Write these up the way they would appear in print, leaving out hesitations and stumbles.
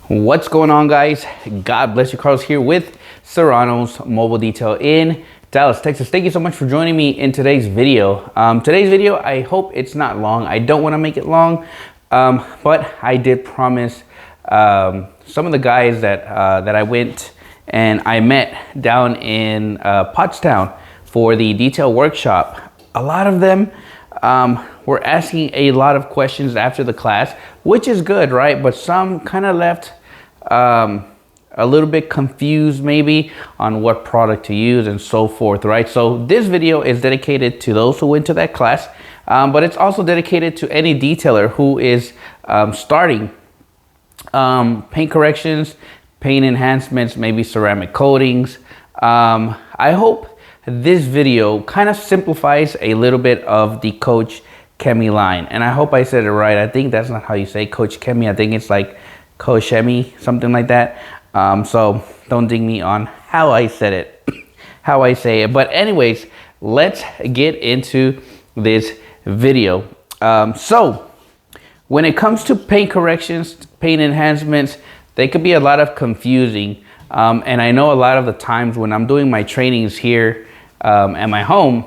What's going on, guys? God bless you. Carlos here with Serranos Mobile Detail in Dallas, Texas. Thank you so much for joining me in today's video. Today's video, I hope it's not long. I don't want to make it long, but I did promise some of the guys that I went and I met down in Pottstown for the detail workshop. A lot of them were asking a lot of questions after the class, which is good, right? But some kind of left a little bit confused maybe on what product to use and so forth, right? So this video is dedicated to those who went to that class, but it's also dedicated to any detailer who is starting paint corrections, paint enhancements, maybe ceramic coatings. I hope this video kind of simplifies a little bit of the kochchemie line, and I hope I said it right. I think that's not how you say kochchemie. I think it's like kochchemie, something like that. So don't dig me on how I said it, how I say it. But anyways, let's get into this video. So when it comes to paint corrections, paint enhancements, they could be a lot of confusing. And I know a lot of the times when I'm doing my trainings here at my home,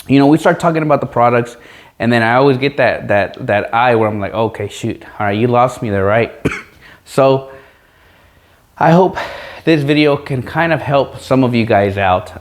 you know, we start talking about the products, and then I always get that eye where I'm like, okay, shoot, all right, you lost me there, right? So I hope this video can kind of help some of you guys out.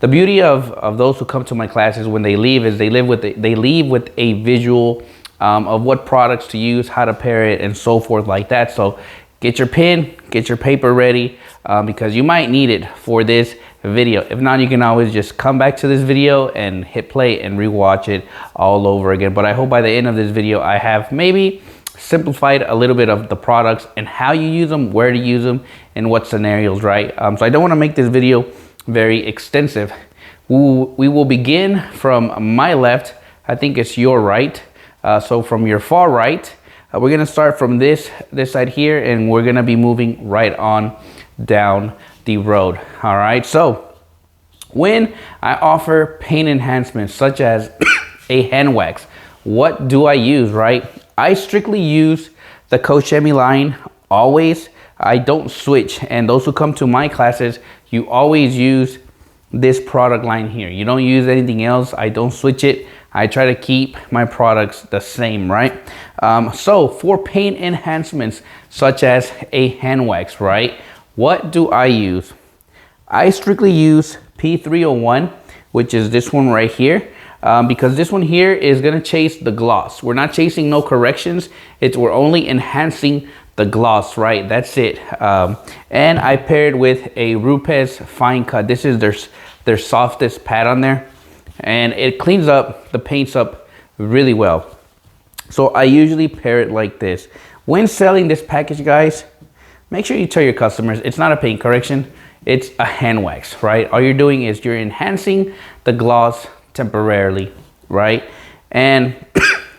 The beauty of those who come to my classes when they leave is they leave with a visual of what products to use, how to pair it, and so forth like that. So get your pen, get your paper ready, because you might need it for this video. If not, you can always just come back to this video and hit play and rewatch it all over again. But I hope by the end of this video, I have maybe simplified a little bit of the products and how you use them, where to use them, and what scenarios, right? So I don't want to make this video very extensive. We will begin from my left. I think it's your right. So from your far right, we're gonna start from this side here, and we're gonna be moving right on down the road. All right, so when I offer paint enhancements such as a hand wax, what do I use, right? I strictly use the kochchemie line always. I don't switch, and those who come to my classes, you always use this product line here. You don't use anything else. I don't switch it. I try to keep my products the same, right? So for paint enhancements such as a hand wax, right? What do I use? I strictly use P301, which is this one right here, because this one here is gonna chase the gloss. We're not chasing no corrections. We're only enhancing the gloss, right? That's it. And I paired with a Rupes Fine Cut. This is their softest pad on there, and it cleans up the paints up really well. So I usually pair it like this. When selling this package, guys, make sure you tell your customers it's not a paint correction, it's a hand wax, right? All you're doing is you're enhancing the gloss temporarily, right? And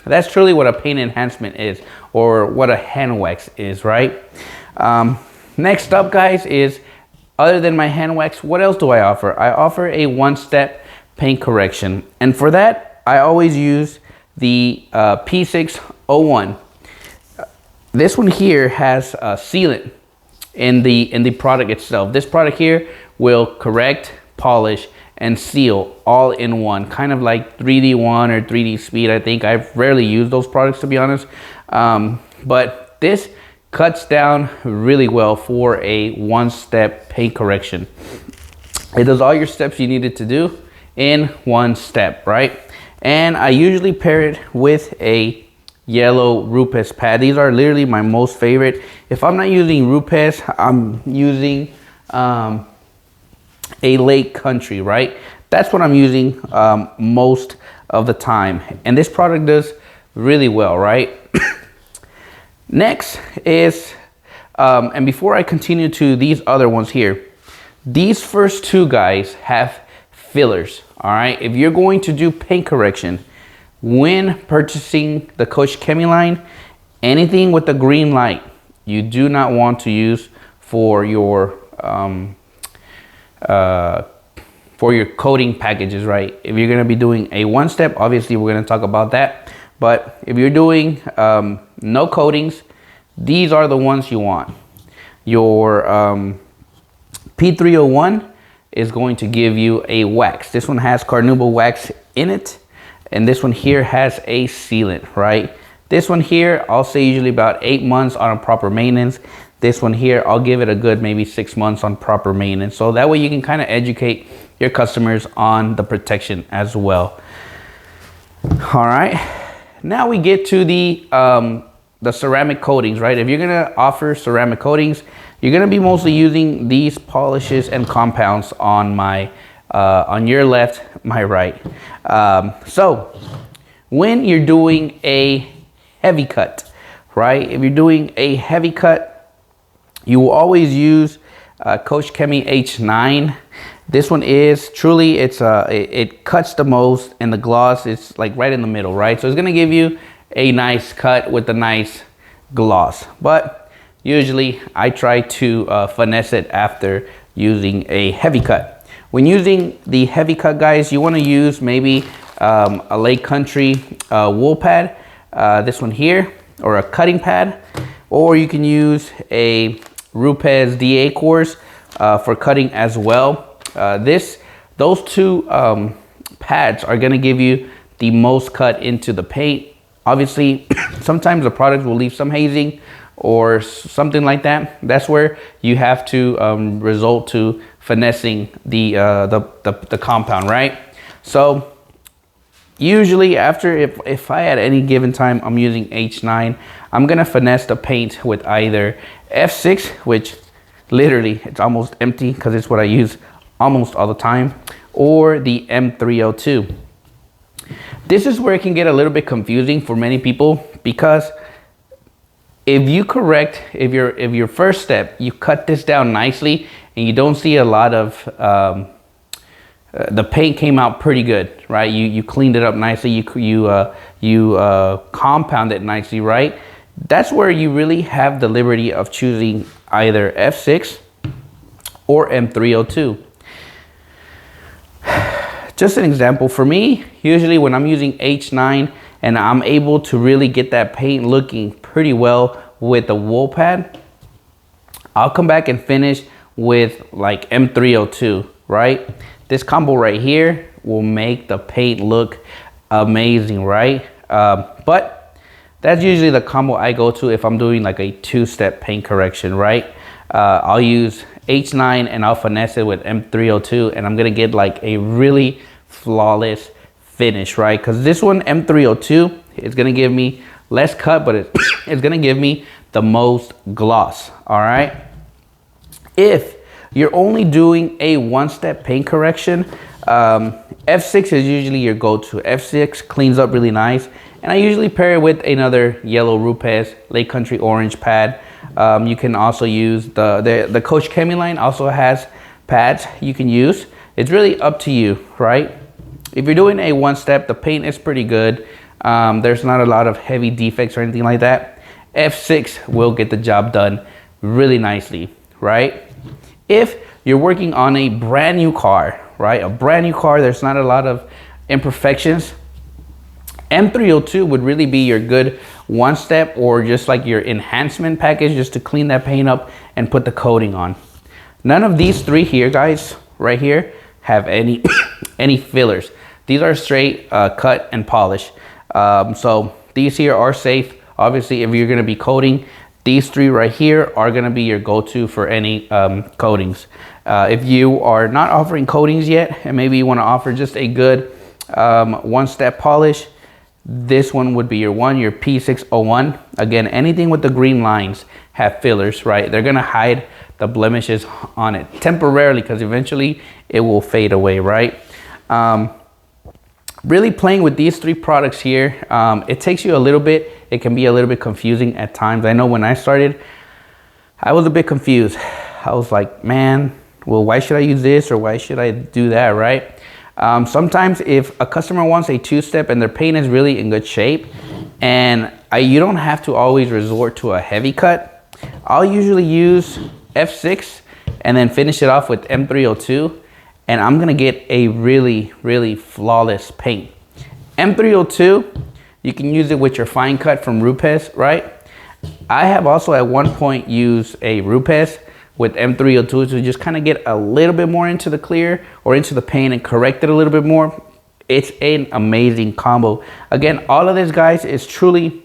that's truly what a paint enhancement is, or what a hand wax is, right? Next up, guys, is other than my hand wax, what else do I offer? I offer a one-step paint correction, and for that I always use the P601. This one here has a sealant in the product itself. This product here will correct, polish, and seal all in one, kind of like 3D1 or 3D Speed. I think I've rarely used those products, to be honest, but this cuts down really well for a one-step paint correction. It does all your steps you needed to do in one step, right? And I usually pair it with a yellow Rupes pad. These are literally my most favorite. If I'm not using Rupes, I'm using a Lake Country, right? That's what I'm using most of the time, and this product does really well, right? Next is, and before I continue to these other ones here, these first two guys have fillers. All right, if you're going to do paint correction when purchasing the kochchemie line, anything with the green light you do not want to use for your coating packages, right? If you're going to be doing a one step, obviously we're going to talk about that, but if you're doing no coatings, these are the ones you want. Your P301 is going to give you a wax. This one has carnauba wax in it, and this one here has a sealant, right? This one here, I'll say usually about 8 months on a proper maintenance. This one here, I'll give it a good maybe 6 months on proper maintenance. So that way you can kind of educate your customers on the protection as well. All right, now we get to the ceramic coatings, right? If you're gonna offer ceramic coatings, you're gonna be mostly using these polishes and compounds on on your left, my right. So when you're doing a heavy cut, right? If you're doing a heavy cut, you will always use kochchemie H9. This one is truly, it cuts the most, and the gloss is like right in the middle, right? So it's gonna give you a nice cut with a nice gloss, but usually I try to finesse it after using a heavy cut. When using the heavy cut, guys, you want to use maybe a Lake Country wool pad, this one here, or a cutting pad, or you can use a Rupes DA course for cutting as well. Those two pads are going to give you the most cut into the paint. Obviously, sometimes the product will leave some hazing or something like that. That's where you have to resort to finessing the compound, right? So usually after, if I at any given time I'm using H9, I'm gonna finesse the paint with either F6, which literally it's almost empty because it's what I use almost all the time, or the M302. This is where it can get a little bit confusing for many people, because if your first step, you cut this down nicely and you don't see a lot of, the paint came out pretty good, right? You cleaned it up nicely, you compound it nicely, right? That's where you really have the liberty of choosing either F6 or M302. Just an example for me, usually when I'm using H9 and I'm able to really get that paint looking pretty well with the wool pad, I'll come back and finish with like M302, right? This combo right here will make the paint look amazing, right? But that's usually the combo I go to if I'm doing like a two-step paint correction, right? I'll use H9 and I'll finesse it with M302, and I'm gonna get like a really flawless finish, right? Because this one, M302, is gonna give me less cut, but it's gonna give me the most gloss. All right, if you're only doing a one-step paint correction, F6 is usually your go-to. F6 cleans up really nice, and I usually pair it with another yellow Rupes Lake Country orange pad. You can also use the kochchemie line also has pads you can use. It's really up to you, right? If you're doing a one-step, the paint is pretty good. There's not a lot of heavy defects or anything like that. F6 will get the job done really nicely, right? If you're working on a brand new car, right? A brand new car, there's not a lot of imperfections. M302 would really be your good one step, or just like your enhancement package, just to clean that paint up and put the coating on. None of these three here, guys, right here, have any any fillers. These are straight cut and polish. So these here are safe. Obviously, if you're gonna be coating, these three right here are gonna be your go-to for any coatings. If you are not offering coatings yet, and maybe you wanna offer just a good one-step polish, this one would be your one, your P601. Again, anything with the green lines have fillers, right? They're gonna hide the blemishes on it temporarily, because eventually it will fade away, right? Really playing with these three products here, it takes you a little bit, it can be a little bit confusing at times. I know when I started, I was a bit confused. I was like, man, well, why should I use this, or why should I do that, right? Sometimes if a customer wants a two-step and their paint is really in good shape, and you don't have to always resort to a heavy cut, I'll usually use F6 and then finish it off with M302, and I'm gonna get a really, really flawless paint. M302, you can use it with your fine cut from Rupes, right? I have also at one point used a Rupes with M302 to just kind of get a little bit more into the clear or into the paint and correct it a little bit more. It's an amazing combo. Again, all of this, guys, is truly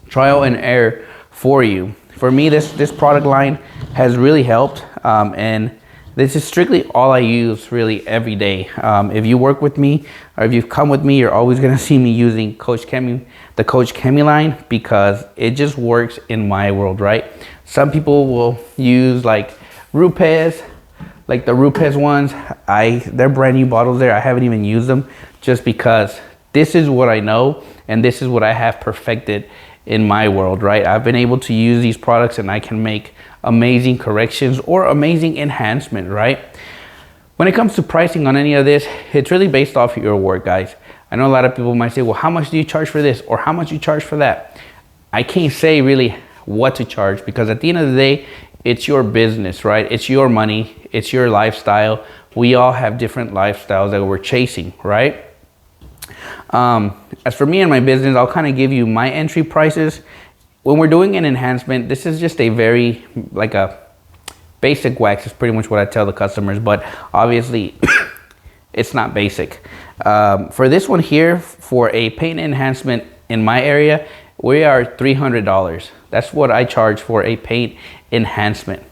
trial and error for you. For me, this product line has really helped, and this is strictly all I use really every day. If you work with me or if you've come with me, you're always gonna see me using kochchemie, the kochchemie line, because it just works in my world, right? Some people will use like Rupes, like the Rupes ones. They're brand new bottles there. I haven't even used them just because this is what I know and this is what I have perfected in my world, right? I've been able to use these products and I can make amazing corrections or amazing enhancement, right? When it comes to pricing on any of this, it's really based off of your work, guys. I know a lot of people might say, well, how much do you charge for this? Or how much you charge for that? I can't say really what to charge, because at the end of the day, it's your business, right? It's your money, it's your lifestyle. We all have different lifestyles that we're chasing, right? As for me and my business, I'll kind of give you my entry prices. When we're doing an enhancement, this is just a very, like a basic wax is pretty much what I tell the customers, but obviously it's not basic. For this one here, for a paint enhancement in my area, we are $300. That's what I charge for a paint enhancement.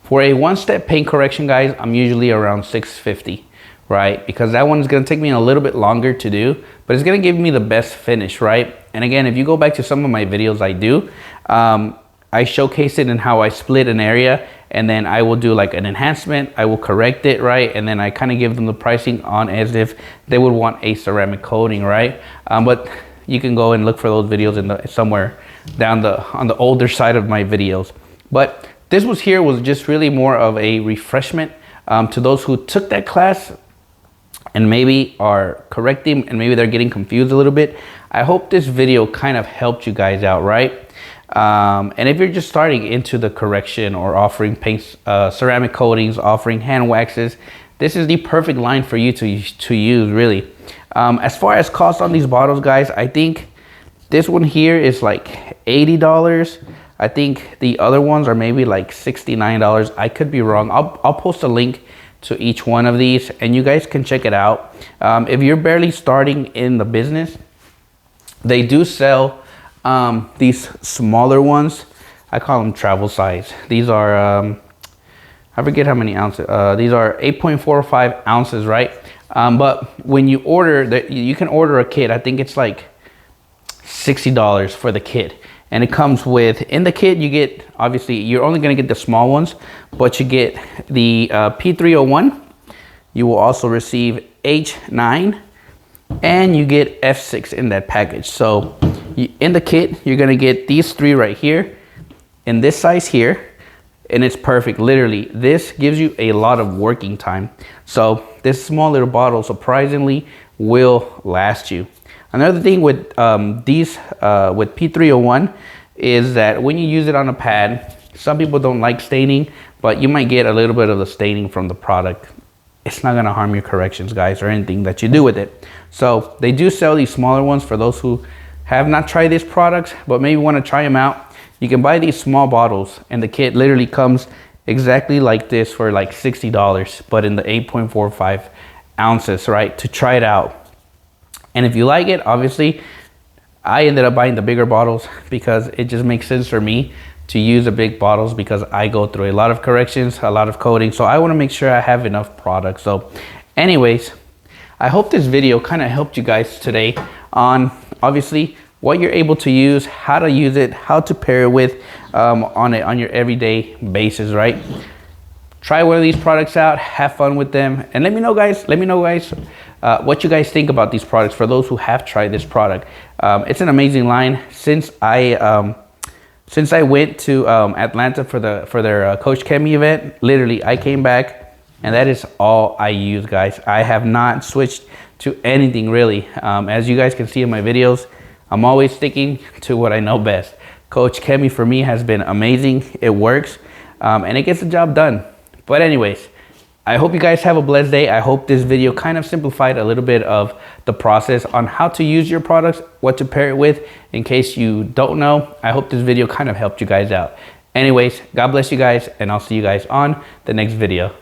For a one-step paint correction, guys, I'm usually around $650, right? Because that one is gonna take me a little bit longer to do, but it's gonna give me the best finish, right? And again, if you go back to some of my videos I do, I showcase it in how I split an area, and then I will do like an enhancement, I will correct it, right? And then I kind of give them the pricing on as if they would want a ceramic coating, right? But you can go and look for those videos in somewhere down on the older side of my videos. But this was just really more of a refreshment to those who took that class and maybe are correcting and maybe they're getting confused a little bit. I hope this video kind of helped you guys out, right? And if you're just starting into the correction or offering paints, ceramic coatings, offering hand waxes, this is the perfect line for you to use, really. As far as cost on these bottles, guys, I think this one here is like $80. I think the other ones are maybe like $69. I could be wrong. I'll post a link to each one of these and you guys can check it out. If you're barely starting in the business, they do sell these smaller ones. I call them travel size. These are I forget how many ounces. These are 8.45 ounces, right? But when you order that, you can order a kit. I think it's like $60 for the kit, and it comes with, in the kit you get, obviously you're only going to get the small ones, but you get the P301. You will also receive H9, and you get F6 in that package. So in the kit you're going to get these three right here in this size here, and it's perfect. Literally, this gives you a lot of working time. So this small little bottle surprisingly will last you. Another thing with these with P301 is that when you use it on a pad, some people don't like staining, but you might get a little bit of the staining from the product. It's not gonna harm your corrections, guys, or anything that you do with it. So they do sell these smaller ones for those who have not tried these products but maybe want to try them out. You can buy these small bottles, and the kit literally comes exactly like this for like $60, but in the 8.45 ounces, right, to try it out. And if you like it, obviously, I ended up buying the bigger bottles because it just makes sense for me to use the big bottles, because I go through a lot of corrections, a lot of coating, so I want to make sure I have enough product. So anyways, I hope this video kind of helped you guys today on obviously what you're able to use, how to use it, how to pair it with on your everyday basis, right? Try one of these products out, have fun with them, and let me know, guys, what you guys think about these products for those who have tried this product. It's an amazing line. Since I went to Atlanta for their kochchemie event, literally I came back and that is all I use, guys. I have not switched to anything really. As you guys can see in my videos, I'm always sticking to what I know best. Kochchemie for me has been amazing. It works and it gets the job done. But anyways, I hope you guys have a blessed day. I hope this video kind of simplified a little bit of the process on how to use your products, what to pair it with. In case you don't know, I hope this video kind of helped you guys out. Anyways, God bless you guys, and I'll see you guys on the next video.